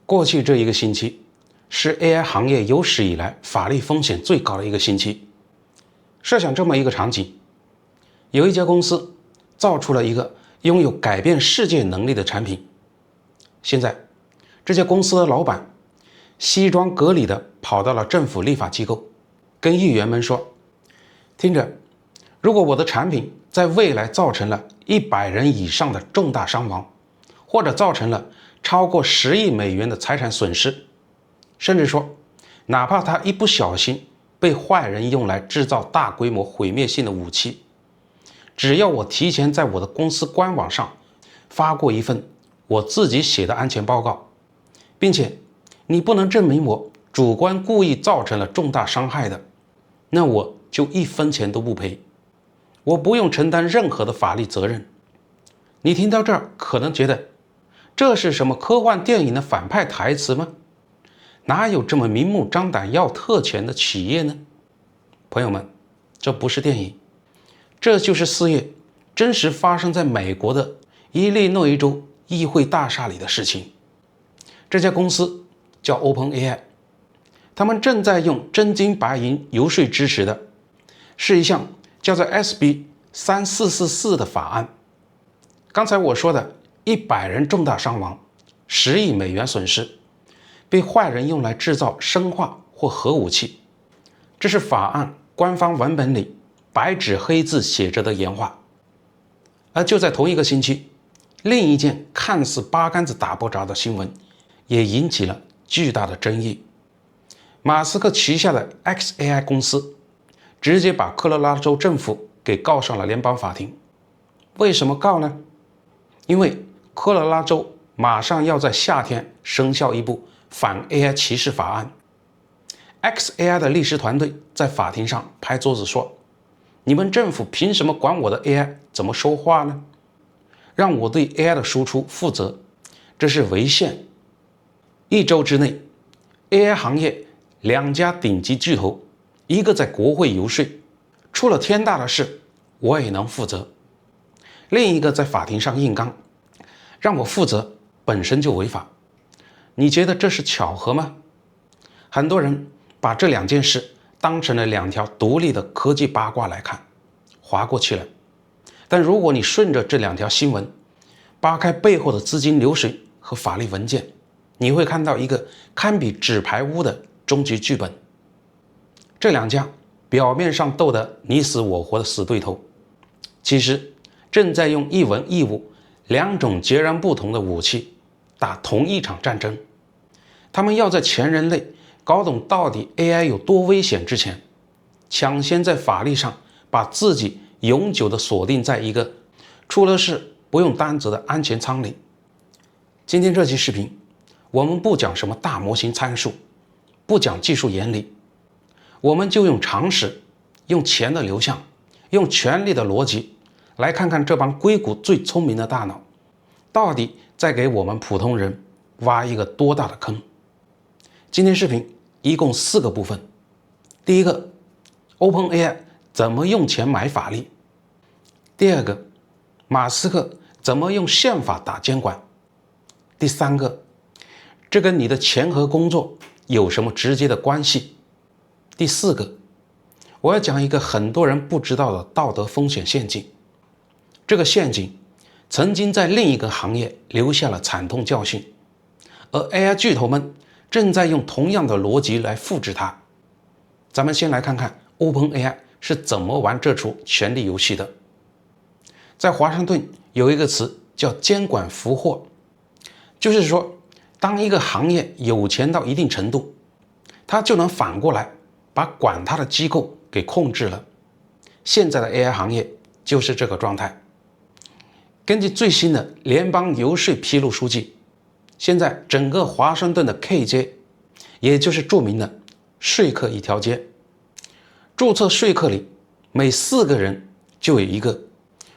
过去这一个星期是 AI 行业有史以来法律风险最高的一个星期。设想这么一个场景，有一家公司造出了一个拥有改变世界能力的产品，现在这家公司的老板西装革履地跑到了政府立法机构，跟议员们说，听着，如果我的产品在未来造成了100人以上的重大伤亡，或者造成了超过10亿美元的财产损失，甚至说哪怕他一不小心被坏人用来制造大规模毁灭性的武器，只要我提前在我的公司官网上发过一份我自己写的安全报告，并且你不能证明我主观故意造成了重大伤害的，那我就1分钱都不赔，我不用承担任何的法律责任。你听到这儿可能觉得这是什么科幻电影的反派台词吗？哪有这么明目张胆要特权的企业呢？朋友们，这不是电影，这就是4月真实发生在美国的伊利诺伊州议会大厦里的事情。这家公司叫 OpenAI， 他们正在用真金白银游说支持的是一项叫做 SB 3444的法案。刚才我说的100人重大伤亡，10亿美元损失，被坏人用来制造生化或核武器，这是法案官方文本里白纸黑字写着的原话。而就在同一个星期，另一件看似八竿子打不着的新闻也引起了巨大的争议。马斯克旗下的 xAI 公司直接把科罗拉多州政府给告上了联邦法庭。为什么告呢？因为科罗拉多州马上要在夏天生效一部反 AI 歧视法案。xAI 的律师团队在法庭上拍桌子说，你们政府凭什么管我的 AI 怎么说话呢？让我对 AI 的输出负责，这是违宪。1周之内 AI 行业2家顶级巨头，一个在国会游说，出了天大的事我也能负责，另一个在法庭上硬刚，让我负责本身就违法。你觉得这是巧合吗？很多人把这2件事当成了2条独立的科技八卦来看，划过去了。但如果你顺着这2条新闻扒开背后的资金流水和法律文件，你会看到一个堪比纸牌屋的终极剧本。这2家表面上斗得你死我活的死对头，其实正在用一文一武2种截然不同的武器打同一场战争。他们要在全人类搞懂到底 AI 有多危险之前，抢先在法律上把自己永久地锁定在一个出了事不用担责的安全舱里。今天这期视频，我们不讲什么大模型参数，不讲技术原理，我们就用常识，用钱的流向，用权力的逻辑，来看看这帮硅谷最聪明的大脑到底在给我们普通人挖一个多大的坑。今天视频一共4个部分。第一个， OpenAI 怎么用钱买法律。第二个，马斯克怎么用宪法打监管。第三个，这跟你的钱和工作有什么直接的关系。第四个，我要讲一个很多人不知道的道德风险陷阱。这个陷阱曾经在另一个行业留下了惨痛教训，而 AI 巨头们正在用同样的逻辑来复制它。咱们先来看看 OpenAI 是怎么玩这出权力游戏的。在华盛顿有一个词叫监管俘获，就是说当一个行业有钱到一定程度，它就能反过来把管它的机构给控制了。现在的 AI 行业就是这个状态。根据最新的联邦游说披露数据，现在整个华盛顿的 K 街，也就是著名的说客一条街，注册说客里每4个人就有1个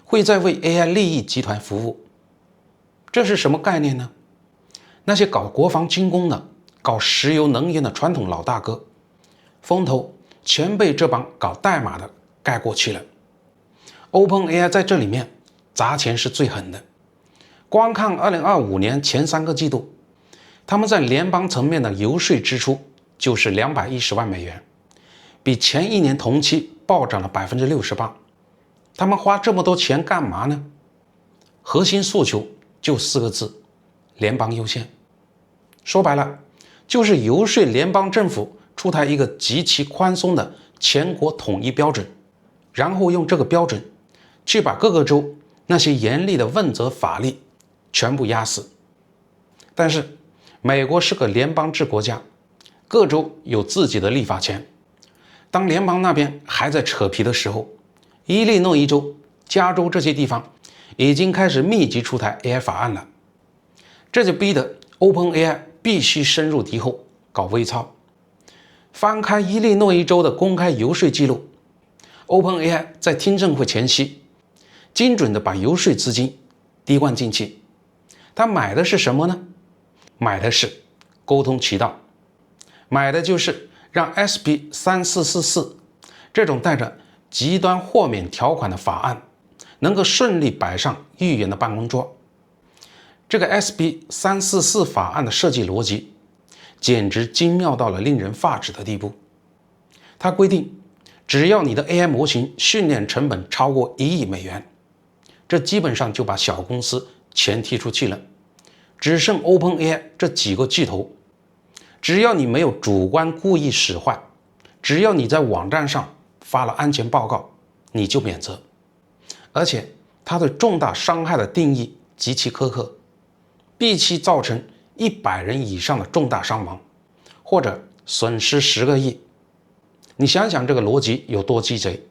会在为 AI 利益集团服务。这是什么概念呢？那些搞国防军工的、搞石油能源的传统老大哥，风头全被这帮搞代码的盖过去了。 OpenAI 在这里面砸钱是最狠的。光看2025年前3个季度，他们在联邦层面的游说支出就是210万美元，比前一年同期暴涨了68%。他们花这么多钱干嘛呢？核心诉求就4个字：联邦优先。说白了，就是游说联邦政府出台一个极其宽松的全国统一标准，然后用这个标准去把各个州那些严厉的问责法律全部压死。但是美国是个联邦制国家，各州有自己的立法权。当联邦那边还在扯皮的时候，伊利诺伊州、加州这些地方已经开始密集出台 AI 法案了，这就逼得 OpenAI 必须深入敌后搞微操。翻开伊利诺伊州的公开游说记录， OpenAI 在听证会前夕精准地把游说资金滴灌进去。他买的是什么呢？买的是沟通渠道，买的就是让 SB3444 这种带着极端豁免条款的法案能够顺利摆上议员的办公桌。这个 SB344 法案的设计逻辑简直精妙到了令人发指的地步。它规定，只要你的 AI 模型训练成本超过1亿美元，这基本上就把小公司全踢出去了，只剩 OpenAI 这几个巨头。只要你没有主观故意使坏，只要你在网站上发了安全报告，你就免责。而且它对重大伤害的定义极其苛刻，必须造成100人以上的重大伤亡，或者损失10个亿。你想想这个逻辑有多鸡贼，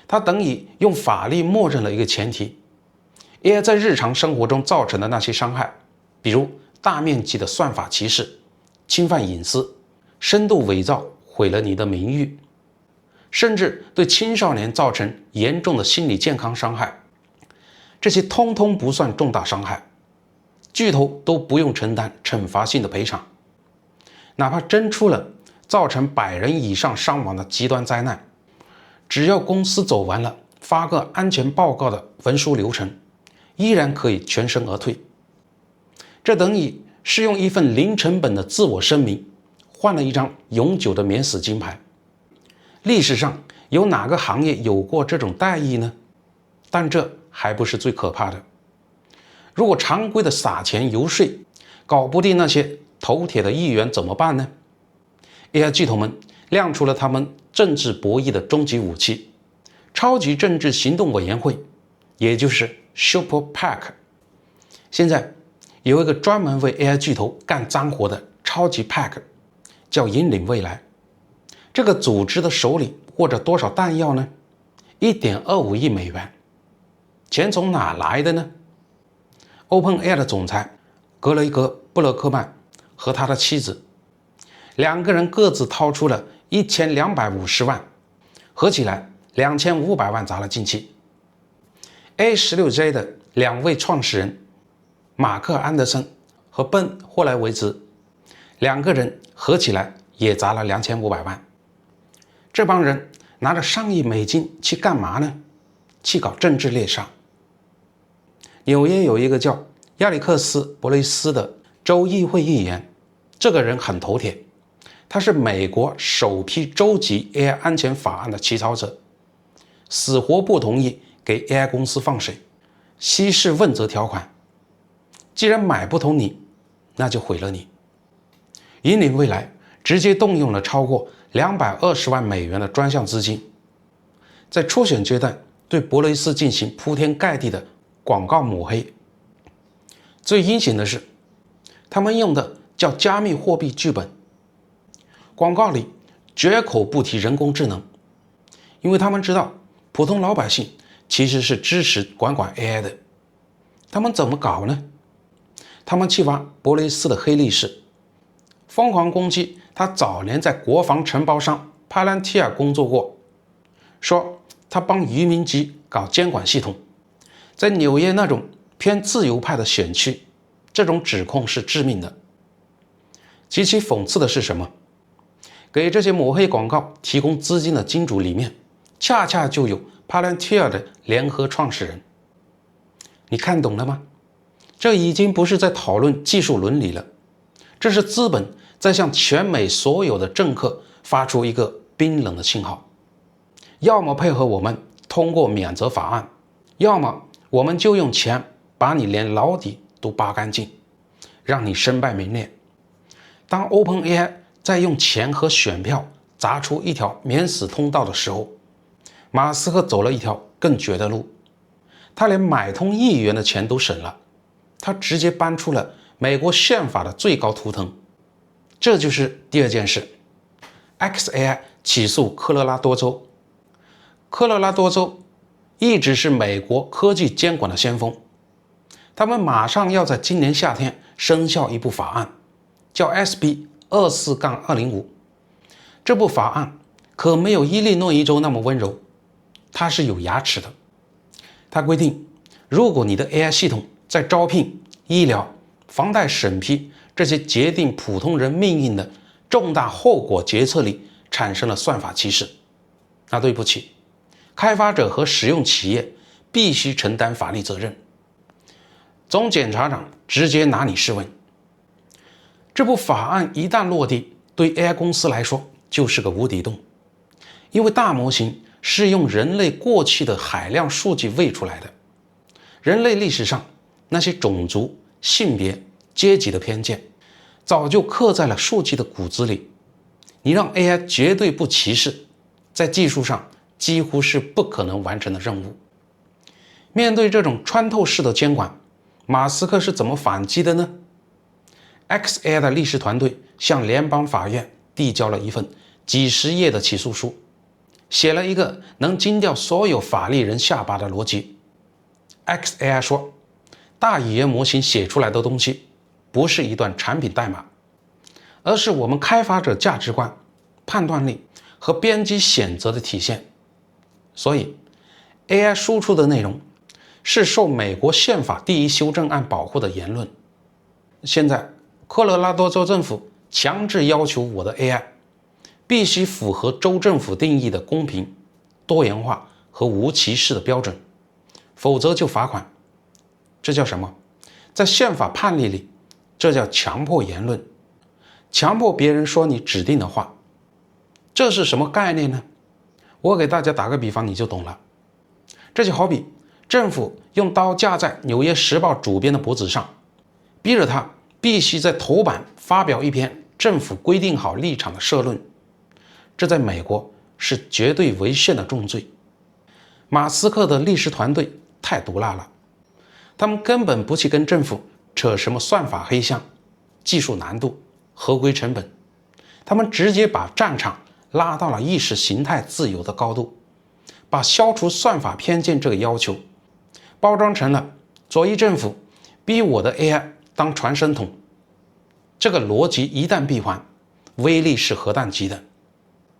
它等于用法律默认了一个前提， AI 在日常生活中造成的那些伤害，比如大面积的算法歧视、侵犯隐私、深度伪造毁了你的名誉，甚至对青少年造成严重的心理健康伤害，这些通通不算重大伤害，巨头都不用承担惩罚性的赔偿。哪怕真出了造成100人以上伤亡的极端灾难，只要公司走完了发个安全报告的文书流程，依然可以全身而退。这等于是用一份零成本的自我声明换了一张永久的免死金牌。历史上有哪个行业有过这种待遇呢？但这还不是最可怕的。如果常规的撒钱游说搞不定那些头铁的议员怎么办呢？ AI 巨头们亮出了他们政治博弈的终极武器——超级政治行动委员会，也就是 Super PAC。 现在有一个专门为 AI 巨头干脏活的超级 PAC， 叫引领未来。这个组织的手里握着多少弹药呢？ 1.25 亿美元。钱从哪来的呢？ OpenAI 的总裁格雷格·布勒克曼和他的妻子2个人各自掏出了1250万，合起来2500万砸了进去。A16J 的2位创始人马克·安德森和本·霍莱维兹2个人合起来也砸了2500万。这帮人拿着上亿美金去干嘛呢？去搞政治猎杀。纽约有一个叫亚历克斯·伯雷斯的州议会议员，这个人很头铁，他是美国首批州级 AI 安全法案的起草者，死活不同意给 AI 公司放水，稀释问责条款。既然买不通你，那就毁了你。引领未来直接动用了超过220万美元的专项资金，在初选阶段对伯雷斯进行铺天盖地的广告抹黑。最阴险的是，他们用的叫加密货币剧本，广告里绝口不提人工智能，因为他们知道普通老百姓其实是支持管 AI 的。他们怎么搞呢？他们去挖伯雷斯的黑历史，疯狂攻击他早年在国防承包商 Palantir 工作过，说他帮移民局搞监管系统，在纽约那种偏自由派的选区，这种指控是致命的。极其讽刺的是什么？给这些抹黑广告提供资金的金主里面，恰恰就有 Palantir 的联合创始人。你看懂了吗？这已经不是在讨论技术伦理了，这是资本在向全美所有的政客发出一个冰冷的信号：要么配合我们通过免责法案，要么我们就用钱把你连牢底都扒干净，让你身败名裂。当 OpenAI 在用钱和选票砸出一条免死通道的时候，马斯克走了一条更绝的路。他连买通议员的钱都省了，他直接搬出了美国宪法的最高图腾。这就是第二件事。XAI 起诉科罗拉多州。科罗拉多州一直是美国科技监管的先锋，他们马上要在今年夏天生效一部法案，叫 SB24-205。这部法案可没有伊利诺伊州那么温柔，它是有牙齿的。它规定，如果你的 AI 系统在招聘、医疗、房贷审批这些决定普通人命运的重大后果决策里产生了算法歧视，那对不起，开发者和使用企业必须承担法律责任。总检察长直接拿你试问。这部法案一旦落地，对 AI 公司来说就是个无底洞，因为大模型是用人类过去的海量数据喂出来的。人类历史上那些种族、性别、阶级的偏见，早就刻在了数据的骨子里。你让 AI 绝对不歧视，在技术上几乎是不可能完成的任务。面对这种穿透式的监管，马斯克是怎么反击的呢？ XAI 的律师团队向联邦法院递交了一份几十页的起诉书，写了一个能惊掉所有法律人下巴的逻辑。XAI 说，大语言模型写出来的东西不是一段产品代码，而是我们开发者价值观、判断力和编辑选择的体现。所以 AI 输出的内容是受美国宪法第1修正案保护的言论。现在科罗拉多州政府强制要求我的 AI 必须符合州政府定义的公平、多元化和无歧视的标准，否则就罚款。这叫什么？在宪法判例里，这叫强迫言论，强迫别人说你指定的话。这是什么概念呢？我给大家打个比方，你就懂了。这就好比政府用刀架在《纽约时报》主编的脖子上，逼着他必须在头版发表一篇政府规定好立场的社论，这在美国是绝对违宪的重罪。马斯克的律师团队太毒辣了，他们根本不去跟政府扯什么算法黑箱、技术难度、合规成本，他们直接把战场拉到了意识形态自由的高度，把消除算法偏见这个要求包装成了左翼政府逼我的 AI 当传声筒。这个逻辑一旦闭环，威力是核弹级的。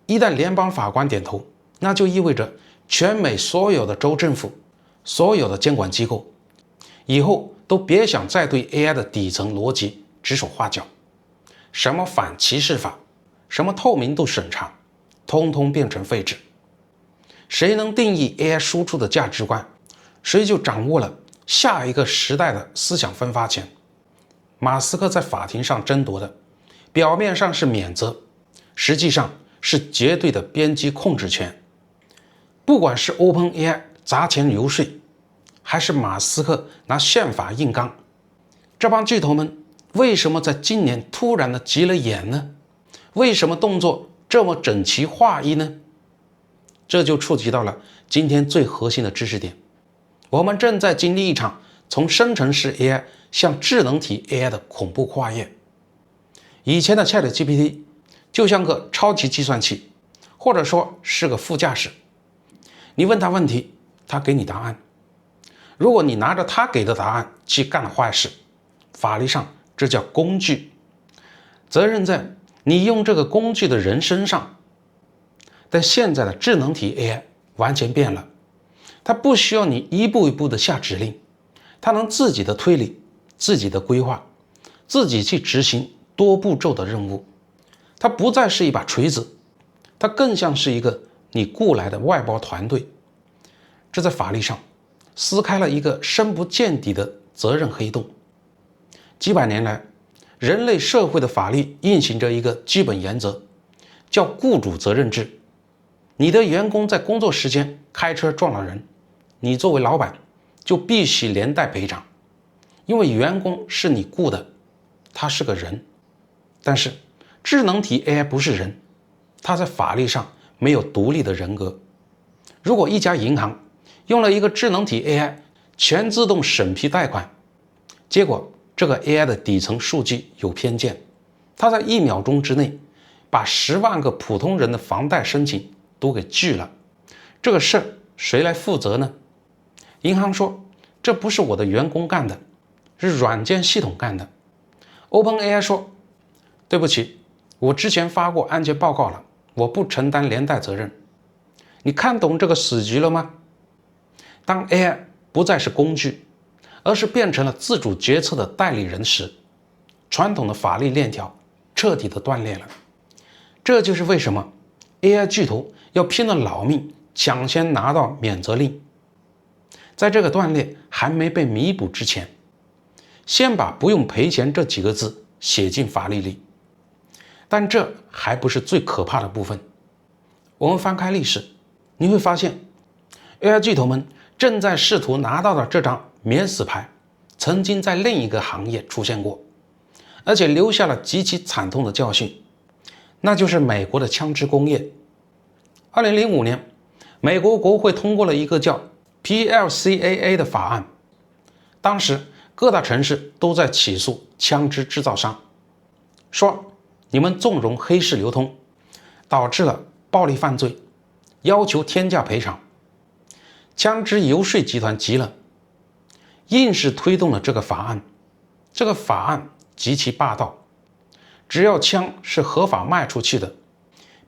一旦联邦法官点头，那就意味着全美所有的州政府、所有的监管机构以后都别想再对 AI 的底层逻辑指手画脚。什么反歧视法，什么透明度审查，通通变成废纸。谁能定义 AI 输出的价值观，谁就掌握了下一个时代的思想分发权。马斯克在法庭上争夺的，表面上是免责，实际上是绝对的编辑控制权。不管是 OpenAI 砸钱游说，还是马斯克拿宪法硬刚，这帮巨头们为什么在今年突然的急了眼呢？为什么动作这么整齐划一呢？这就触及到了今天最核心的知识点。我们正在经历一场从生成式 AI 向智能体 AI 的恐怖跨越。以前的 ChatGPT 就像个超级计算器，或者说是个副驾驶。你问他问题，他给你答案。如果你拿着他给的答案去干了坏事，法律上这叫工具，责任在你用这个工具的人身上。但现在的智能体 AI 完全变了，它不需要你一步一步的下指令，它能自己的推理、自己的规划，自己去执行多步骤的任务。它不再是一把锤子，它更像是一个你雇来的外包团队。这在法律上撕开了一个深不见底的责任黑洞。几百年来，人类社会的法律运行着一个基本原则，叫雇主责任制。你的员工在工作时间开车撞了人，你作为老板就必须连带赔偿，因为员工是你雇的，他是个人。但是智能体 AI 不是人，它在法律上没有独立的人格。如果一家银行用了一个智能体 AI 全自动审批贷款，结果这个 AI 的底层数据有偏见，它在1秒钟之内把10万个普通人的房贷申请都给拒了，这个事儿谁来负责呢？银行说这不是我的员工干的，是软件系统干的。OpenAI 说对不起，我之前发过安全报告了，我不承担连带责任。你看懂这个死局了吗？当 AI 不再是工具，而是变成了自主决策的代理人时，传统的法律链条彻底的断裂了。这就是为什么 AI 巨头要拼了老命抢先拿到免责令。在这个断裂还没被弥补之前，先把不用赔钱这几个字写进法律里。但这还不是最可怕的部分。我们翻开历史，你会发现 AI 巨头们正在试图拿到的这张免死牌曾经在另一个行业出现过，而且留下了极其惨痛的教训，那就是美国的枪支工业。2005年，美国国会通过了一个叫 PLCAA 的法案，当时各大城市都在起诉枪支制造商，说你们纵容黑市流通，导致了暴力犯罪，要求天价赔偿。枪支游说集团急了，硬是推动了这个法案。这个法案极其霸道，只要枪是合法卖出去的，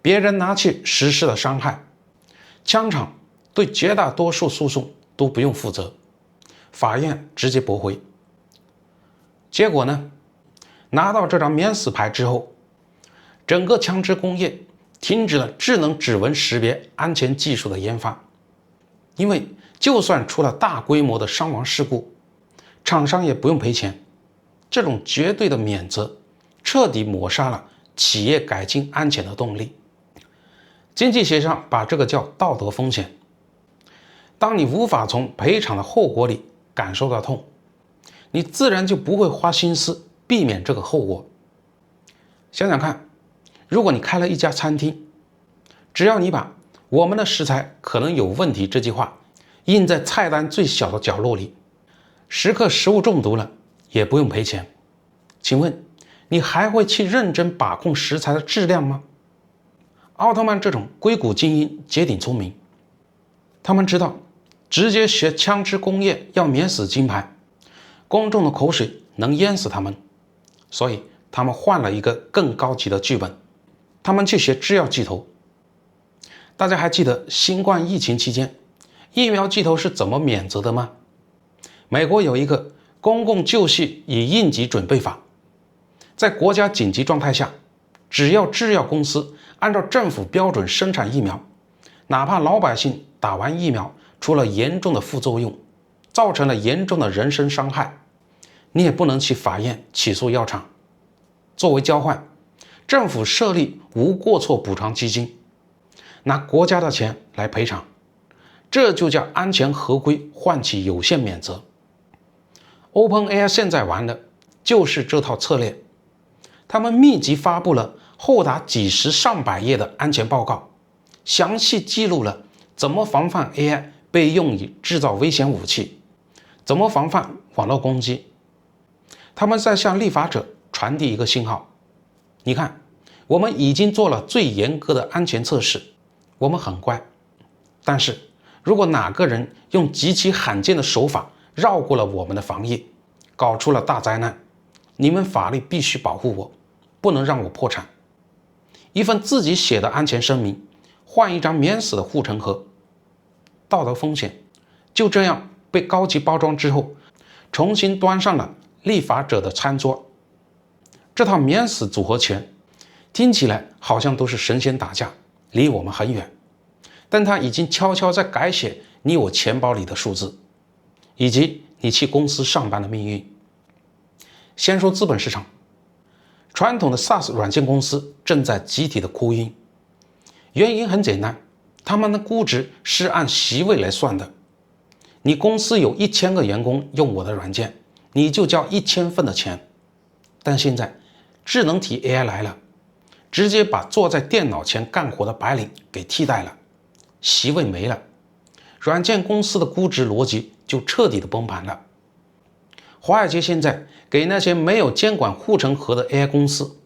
别人拿去实施了伤害，枪厂对绝大多数诉讼都不用负责，法院直接驳回。结果呢，拿到这张免死牌之后，整个枪支工业停止了智能指纹识别安全技术的研发，因为就算出了大规模的伤亡事故，厂商也不用赔钱。这种绝对的免责彻底抹杀了企业改进安全的动力。经济学上把这个叫道德风险。当你无法从赔偿的后果里感受到痛，你自然就不会花心思避免这个后果。想想看，如果你开了一家餐厅，只要你把我们的食材可能有问题这句话印在菜单最小的角落里，食客食物中毒了也不用赔钱，请问你还会去认真把控食材的质量吗？奥特曼这种硅谷精英绝顶聪明，他们知道直接学枪支工业要免死金牌，公众的口水能淹死他们，所以他们换了一个更高级的剧本，他们去学制药巨头。大家还记得新冠疫情期间疫苗巨头是怎么免责的吗？美国有一个公共救济与应急准备法，在国家紧急状态下，只要制药公司按照政府标准生产疫苗，哪怕老百姓打完疫苗出了严重的副作用，造成了严重的人身伤害，你也不能去法院起诉药厂。作为交换，政府设立无过错补偿基金，拿国家的钱来赔偿，这就叫安全合规换取有限免责。OpenAI 现在玩的就是这套策略，他们密集发布了厚达几十上百页的安全报告，详细记录了怎么防范 AI 被用于制造危险武器，怎么防范网络攻击。他们在向立法者传递一个信号，你看，我们已经做了最严格的安全测试，我们很乖。但是如果哪个人用极其罕见的手法绕过了我们的防疫，搞出了大灾难，你们法律必须保护我，不能让我破产。一份自己写的安全声明换一张免死的护城河，道德风险就这样被高级包装之后，重新端上了立法者的餐桌。这套免死组合拳听起来好像都是神仙打架，离我们很远，但它已经悄悄在改写你我钱包里的数字，以及你去公司上班的命运。先说资本市场，传统的 SaaS 软件公司正在集体的哭晕。原因很简单，他们的估值是按席位来算的。你公司有1000个员工用我的软件，你就交1000份的钱。但现在智能体 AI 来了，直接把坐在电脑前干活的白领给替代了，席位没了，软件公司的估值逻辑就彻底的崩盘了。华尔街现在给那些没有监管护城河的 AI 公司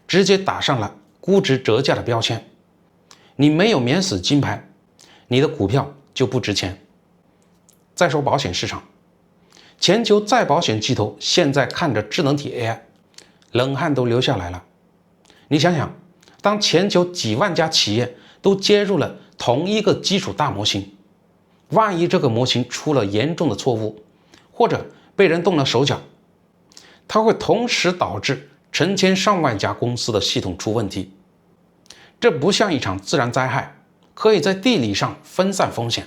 直接打上了估值折价的标签。你没有免死金牌，你的股票就不值钱。再说保险市场，全球再保险巨头现在看着智能体 AI， 冷汗都流下来了。你想想，当全球几万家企业都接入了同一个基础大模型，万一这个模型出了严重的错误，或者被人动了手脚，它会同时导致成千上万家公司的系统出问题。这不像一场自然灾害，可以在地理上分散风险。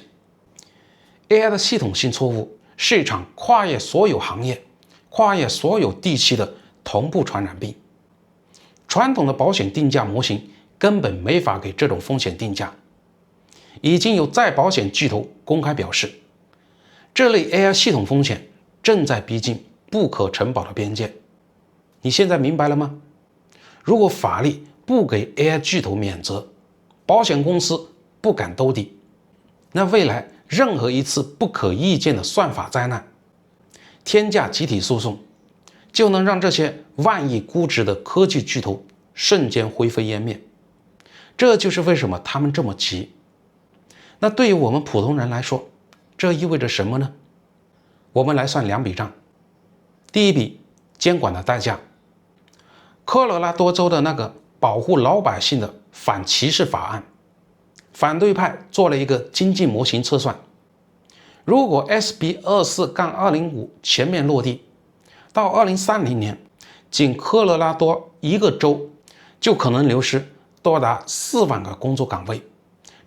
AI 的系统性错误是一场跨越所有行业、跨越所有地区的同步传染病。传统的保险定价模型根本没法给这种风险定价。已经有再保险巨头公开表示，这类 AI 系统风险正在逼近不可承保的边界。你现在明白了吗？如果法律不给 AI 巨头免责，保险公司不敢兜底，那未来任何一次不可预见的算法灾难，天价集体诉讼，就能让这些万亿估值的科技巨头瞬间灰飞烟灭。这就是为什么他们这么急。那对于我们普通人来说，这意味着什么呢？我们来算2笔账。第一笔，监管的代价。科罗拉多州的那个保护老百姓的反歧视法案，反对派做了一个经济模型测算，如果 SB 24-205全面落地，到2030年，仅科罗拉多一个州就可能流失多达4万个工作岗位，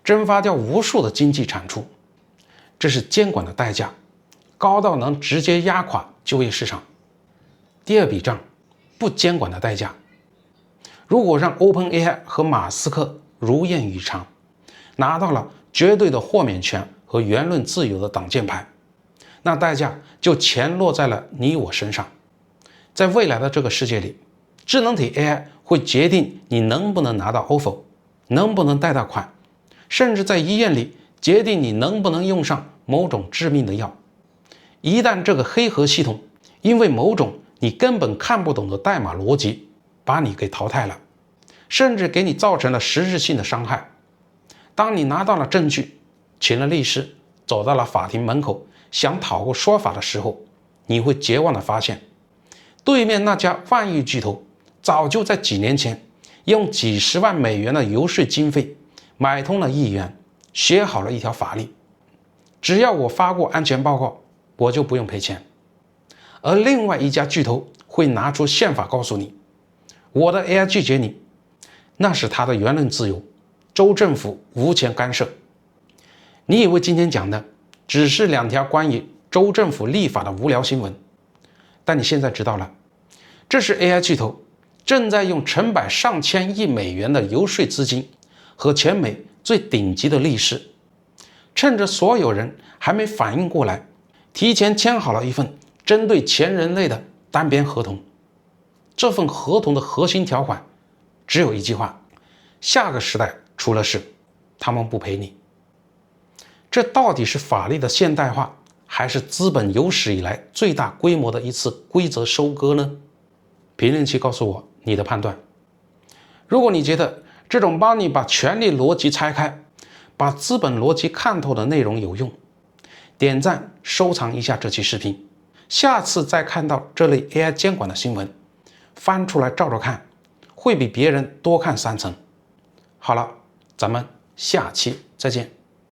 蒸发掉无数的经济产出。这是监管的代价，高到能直接压垮就业市场。第二笔账，不监管的代价。如果让 OpenAI 和马斯克如愿以偿，拿到了绝对的豁免权和言论自由的挡箭牌，那代价就全落在了你我身上。在未来的这个世界里，智能体 AI 会决定你能不能拿到 offer， 能不能贷到款，甚至在医院里决定你能不能用上某种致命的药。一旦这个黑盒系统因为某种你根本看不懂的代码逻辑把你给淘汰了，甚至给你造成了实质性的伤害，当你拿到了证据，请了律师，走到了法庭门口，想讨个说法的时候，你会绝望地发现，对面那家万亿巨头早就在几年前用几十万美元的游说经费买通了议员，写好了一条法律，只要我发过安全报告，我就不用赔钱。而另外一家巨头会拿出宪法告诉你，我的 AI 拒绝你，那是他的言论自由，州政府无权干涉。你以为今天讲的只是2条关于州政府立法的无聊新闻，但你现在知道了，这是 AI 巨头正在用成百上千亿美元的游说资金和全美最顶级的律师，趁着所有人还没反应过来，提前签好了一份针对全人类的单边合同。这份合同的核心条款只有一句话：下个时代出了事，他们不赔你。这到底是法律的现代化，还是资本有史以来最大规模的一次规则收割呢？评论区告诉我你的判断。如果你觉得这种帮你把权力逻辑拆开，把资本逻辑看透的内容有用，点赞收藏一下这期视频，下次再看到这类 AI 监管的新闻，翻出来照着看，会比别人多看3层。好了，咱们下期再见。